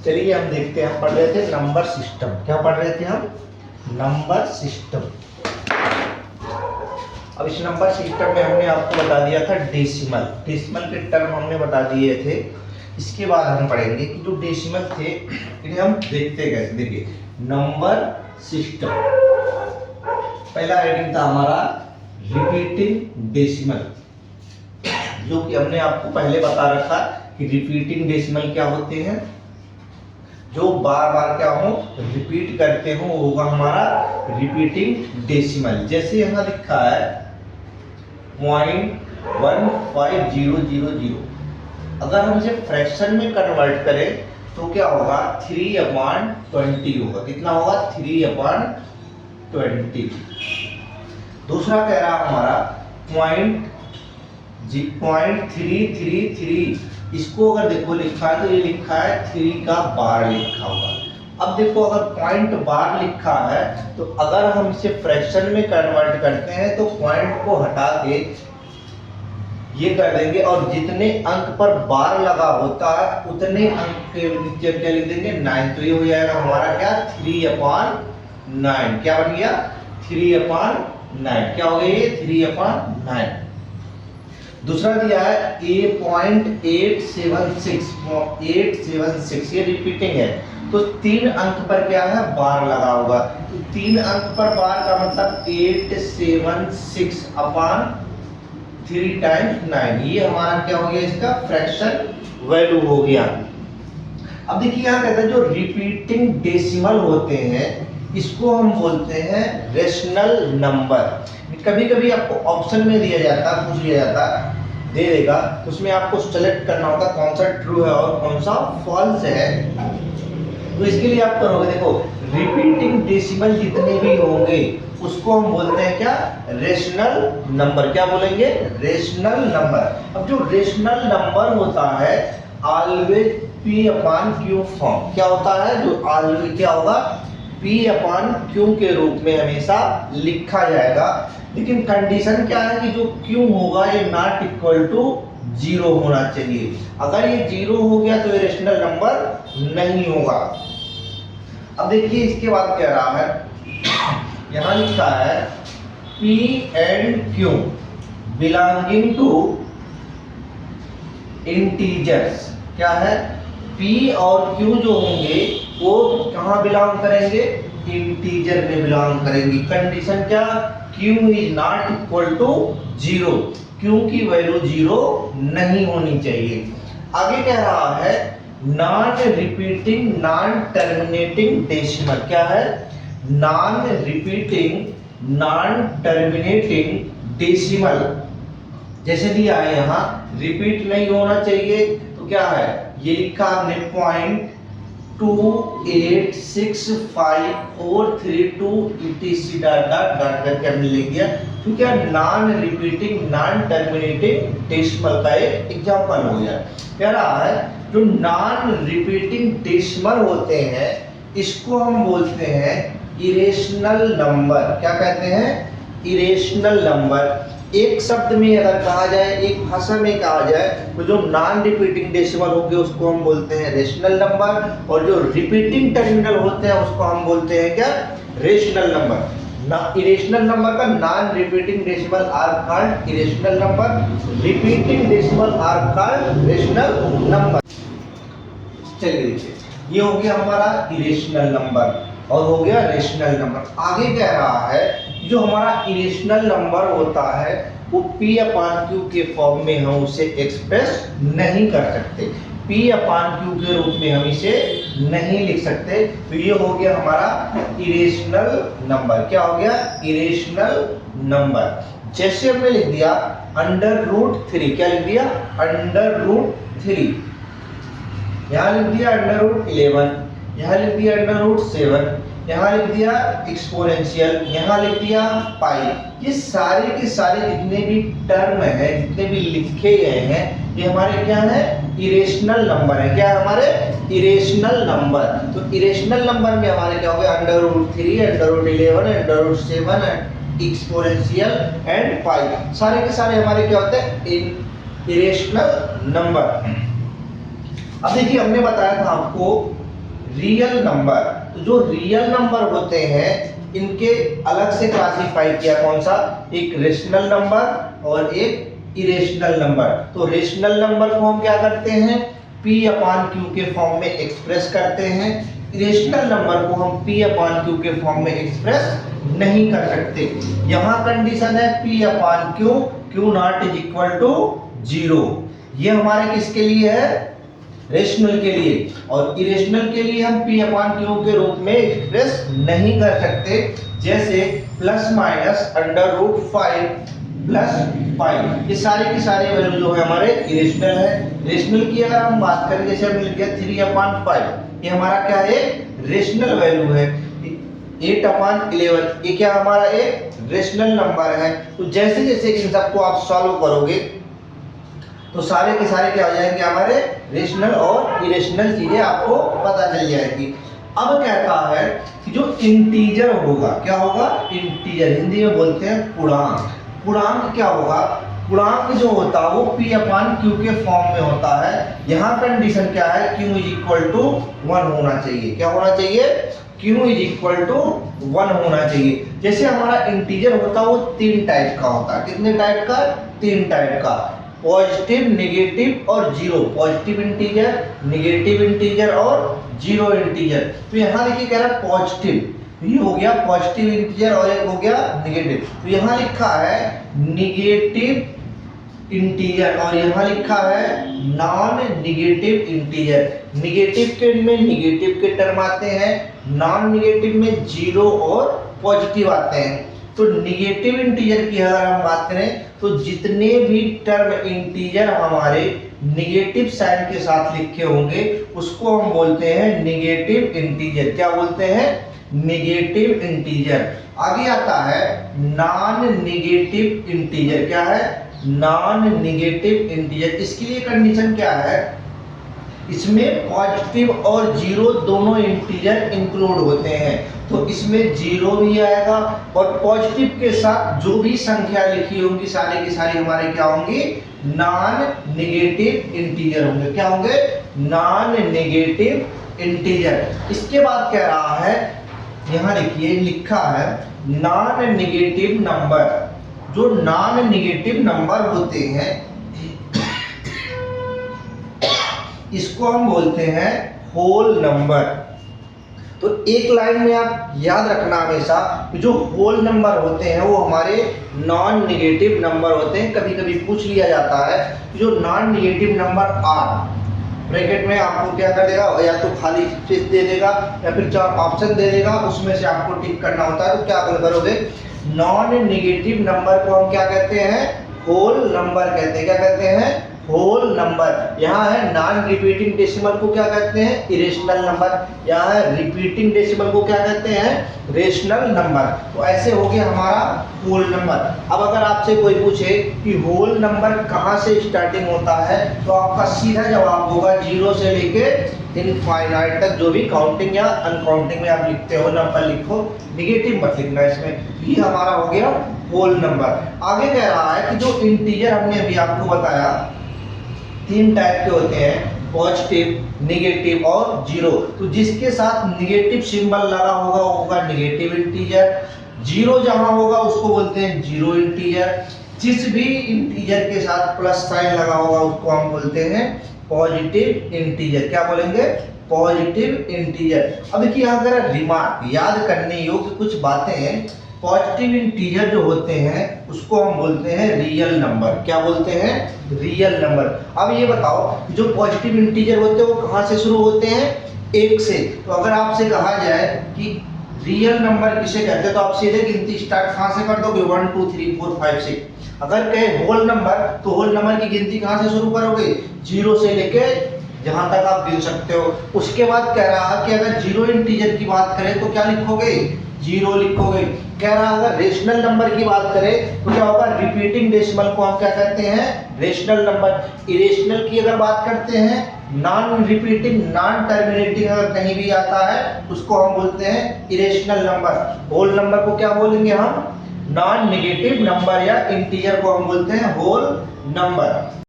चलिए हम देखते हैं, हम पढ़ रहे थे नंबर सिस्टम। क्या पढ़ रहे थे हम? Number system. अब इस नंबर सिस्टम में हमने आपको बता दिया था डेसिमल। डेसिमल के टर्म हमने बता दिए थे। इसके बाद हम पढ़ेंगे कि जो डेसिमल थे इन्हें हम देखते कैसे। देखिए नंबर सिस्टम, पहला हेडिंग था हमारा रिपीटिंग डेसिमल, जो कि हमने आपको पहले बता रखा कि रिपीटिंग डेसिमल क्या होते हैं, जो बार बार क्या हो रिपीट करते हो वो होगा हमारा रिपीटिंग डेसिमल। जैसे यहाँ लिखा है 0.15000, अगर हम इसे फ्रैक्शन में कन्वर्ट करें तो क्या होगा 3/20 होगा। कितना होगा 3/20। दूसरा कह रहा हमारा 0.333, इसको अगर देखो लिखा है तो ये लिखा है 3 का बार लिखा होगा। अब देखो अगर पॉइंट बार लिखा है तो अगर हम इसे फ्रैक्शन में कन्वर्ट करते हैं तो पॉइंट को हटा के ये कर देंगे और जितने अंक पर बार लगा होता है उतने अंक के नीचे क्या लिख देंगे 9। तो ये हो जाएगा हमारा क्या 3/9। क्या बन गया 3/9। क्या हो गया ये 3/9। दूसरा दिया है 8.876, ये रिपीटिंग है तो 3 अंक पर क्या है बार लगा होगा। तो 3 अंक पर बार का मतलब 876/3 टाइम्स 9, ये हमारा क्या हो गया इसका फ्रैक्शन वैल्यू हो गया। अब देखिए यहाँ कहते हैं जो रिपीटिंग डेसिमल होते हैं इसको हम बोलते हैं रेशनल नंबर। कभी कभी आपको ऑप्शन में दिया जाता, पूछ लिया जाता, दे देगा तो उसमें आपको सेलेक्ट करना होगा कौन सा ट्रू है और कौन सा फॉल्स है। तो इसके लिए आप करोगे, देखो रिपीटिंग डेसिमल जितने भी होंगे उसको हम बोलते हैं क्या रेशनल नंबर। क्या बोलेंगे रेशनल नंबर। अब जो रेशनल नंबर होता है ऑलवेज P/Q फॉर्म। क्या होता है जो ऑलवेज क्या होगा P/Q के रूप में हमेशा लिखा जाएगा। लेकिन कंडीशन क्या है कि जो Q होगा ये नॉट इक्वल टू 0 होना चाहिए। अगर ये 0 हो गया तो ये रेशनल नंबर नहीं होगा। अब देखिए इसके बाद कह रहा है, यहां लिखा है P and Q belonging to integers. क्या है P और Q जो होंगे वो कहां बिलोंग करेंगे इंटीजर में बिलोंग करेंगी। कंडीशन क्या Q is not equal to 0, Q की वैल्यू 0 नहीं होनी चाहिए। आगे कह रहा है non repeating non terminating decimal. क्या है non repeating non terminating decimal. जैसे दिया है यहाँ रिपीट नहीं होना चाहिए तो क्या है ये लिखा आपने 0.286543 etc डॉट करके हमने लिख दिया क्योंकि non repeating non terminating decimal का एक एग्जांपल हो गया। कह रहा है जो नॉन रिपीटिंग डेसिमल होते हैं इसको हम बोलते हैं इरेशनल नंबर। क्या कहते हैं इरेशनल नंबर। एक शब्द में अगर कहा जाए, एक भाषा में कहा जाए तो जो नॉन रिपीटिंग डेसिमल होंगे उसको हम बोलते हैं रेशनल नंबर और जो रिपीटिंग टर्मिनल होते हैं उसको हम बोलते हैं क्या रेशनल नंबर। इरेशनल नंबर का non repeating decimal are called irrational number, repeating decimal are called rational number. चलिए देखिए ये हो गया हमारा इरेशनल नंबर और हो गया रेशनल नंबर। आगे कह रहा है जो हमारा इरेशनल नंबर होता है वो P/Q के फॉर्म में हम उसे एक्सप्रेस नहीं कर सकते। P/Q के रूप में हम इसे नहीं लिख सकते। तो ये हो गया हमारा इरेशनल नंबर। क्या हो गया इरेशनल नंबर। जैसे हमने लिख दिया √3। क्या लिख दिया √3, यहाँ लिख दिया √11, यहाँ लिख दिया √7, यहाँ लिख दिया एक्सपोनेंशियल, यहाँ लिख दिया पाई। ये सारे के सारे जितने भी टर्म हैं जितने भी लिखे गए हैं ये हमारे क्या है इरेशनल नंबर है। क्या है हमारे इरेशनल नंबर। तो इरेशनल नंबर में हमारे क्या हो गया √3, √11, √7 एक्सपोनेंशियल एंड पाई। सारे के सारे हमारे क्या होते हैं इरेशनल नंबर। अब देखिए हमने बताया था आपको रियल नंबर। तो जो रियल नंबर होते हैं इनके अलग से क्लासिफाई किया, कौन सा, एक रेशनल नंबर और एक इरेशनल नंबर। तो रेशनल नंबर को हम क्या करते हैं, P/Q के फॉर्म में एक्सप्रेस करते हैं। इरेशनल नंबर को हम P/Q के फॉर्म में एक्सप्रेस नहीं कर सकते। यहाँ कंडीशन है P/Q Q not is equal to 0। ये हमारे किसके लिए है, रेशनल के लिए। और इरेशनल के लिए हम P/Q के रूप में एक्सप्रेस नहीं कर सकते, जैसे ±√5 + 5। ये सारे के सारे वैल्यू जो है हमारे इरेशनल है। रेशनल की अगर हम बात करें, जैसे हमने लिख दिया 3/5, ये हमारा क्या है, रेशनल वैल्यू है। 8/11 ये क्या हमारा एक रेशनल नंबर है। तो जैसे जैसे इन सबको आप सॉल्व करोगे तो सारे के सारे क्या हो जाएंगे, हमारे रेशनल और इरेशनल चीजें आपको पता चल जाएगी। अब कहता है कि जो इंटीजर होगा, क्या होगा, इंटीजर, हिंदी में बोलते हैं पूर्णांक। पूर्णांक क्या होगा, पूर्णांक जो होता है वो P/Q के फॉर्म में होता है। यहाँ कंडीशन क्या है, Q = 1 होना चाहिए। क्या होना चाहिए, Q = 1 होना चाहिए। जैसे हमारा इंटीजर होता है वो 3 टाइप का होता है। कितने टाइप का, 3 टाइप का, पॉजिटिव, नेगेटिव और zero. Positive integer, negative integer और जीरो इंटीजर। तो यहाँ देखिए कह रहा है पॉजिटिव, ये हो गया पॉजिटिव इंटीजर और एक हो गया नेगेटिव। तो यहाँ लिखा है नेगेटिव इंटीजर और यहाँ लिखा है नॉन नेगेटिव इंटीजर। नेगेटिव के में नेगेटिव के टर्म आते हैं, नॉन नेगेटिव में जीरो और पॉजिटिव आते हैं। तो नेगेटिव इंटीजर की अगर हम बात करें तो जितने भी टर्म इंटीजर हमारे नेगेटिव साइन के साथ लिखे होंगे उसको हम बोलते हैं नेगेटिव इंटीजर। क्या बोलते हैं, नेगेटिव इंटीजर। आगे आता है नॉन नेगेटिव इंटीजर। क्या है, नॉन नेगेटिव इंटीजर। इसके लिए कंडीशन क्या है, इसमें पॉजिटिव और जीरो दोनों इंटीजर इंक्लूड होते हैं। तो इसमें जीरो भी आएगा और पॉजिटिव के साथ जो भी संख्या लिखी होंगी सारी की सारी हमारे क्या होंगी, नॉन नेगेटिव इंटीजर होंगे। क्या होंगे, नॉन नेगेटिव इंटीजर। इसके बाद कह रहा है, यहाँ देखिए लिखा है नॉन नेगेटिव नंबर। जो नॉन नेगेटिव नंबर होते हैं इसको हम बोलते हैं होल नंबर। तो एक लाइन में आप याद रखना हमेशा कि जो होल नंबर होते हैं वो हमारे नॉन नेगेटिव नंबर होते हैं। कभी कभी पूछ लिया जाता है कि जो non negative number are, bracket में आपको क्या कर देगा, या तो खाली स्पेस दे देगा या फिर 4 ऑप्शन दे देगा, उसमें से आपको टिक करना होता है। तो क्या करोगे, नॉन नेगेटिव नंबर को हम क्या कहते हैं, होल नंबर कहते हैं। क्या कहते हैं, होल नंबर। यहाँ है नॉन रिपीटिंग डेसिमल को क्या कहते हैं, इरेशनल नंबर। यहाँ है रिपीटिंग डेसिमल को क्या कहते हैं, रेशनल नंबर। तो ऐसे हो गया हमारा होल नंबर। अब अगर आपसे कोई पूछे कि होल नंबर कहाँ से स्टार्टिंग होता है तो आपका सीधा जवाब होगा 0 से लेके इनफाइनाइट तक। जो भी काउंटिंग या अनकाउंटिंग में आप लिखते हो नंबर लिखो, नेगेटिव मत लिखना इसमें। ये हमारा हो गया होल नंबर। आगे कह रहा है कि जो इंटीजर हमने अभी आपको बताया 3 टाइप के होते हैं, पॉजिटिव, नेगेटिव और जीरो। तो जिसके साथ नेगेटिव सिंबल लगा होगा वो होगा नेगेटिव इंटीजर। जीरो जहां होगा उसको बोलते हैं जीरो इंटीजर। जिस भी इंटीजर के साथ प्लस साइन लगा होगा उसको हम बोलते हैं पॉजिटिव इंटीजर। क्या बोलेंगे, पॉजिटिव इंटीजर। अब देखिए यहाँ अगर रिमार्क, याद करने योग्य कुछ बातें हैं। पॉजिटिव इंटीजर जो होते हैं उसको हम बोलते हैं रियल नंबर। क्या बोलते हैं, रियल नंबर। अब ये बताओ जो पॉजिटिव इंटीजर होते हैं वो कहाँ से शुरू होते हैं, 1 से। तो अगर आपसे कहा जाए कि रियल नंबर किसे कहते हैं तो आप सीधे गिनती स्टार्ट कहाँ से कर दोगे, 1 2 3 4 5 6। अगर कहे होल नंबर तो होल नंबर की गिनती कहाँ से शुरू करोगे, 0 से लेके जहां तक आप गिन सकते हो। उसके बाद कह रहा कि अगर जीरो इंटीजर की बात करें तो क्या लिखोगे, 0 लिखोगे। कह रहा अगर रेशनल नंबर की बात करें तो क्या होगा, रिपीटिंग डेसिमल को हम क्या कहते हैं, रेशनल नंबर। इरेशनल की अगर बात करते हैं, नॉन रिपीटिंग, नॉन टर्मिनेटिंग अगर कहीं भी आता है उसको हम बोलते हैं इरेशनल नंबर। होल नंबर को क्या बोलेंगे हम, नॉन नेगेटिव नंबर या इंटीजर को हम बोलते हैं होल नंबर।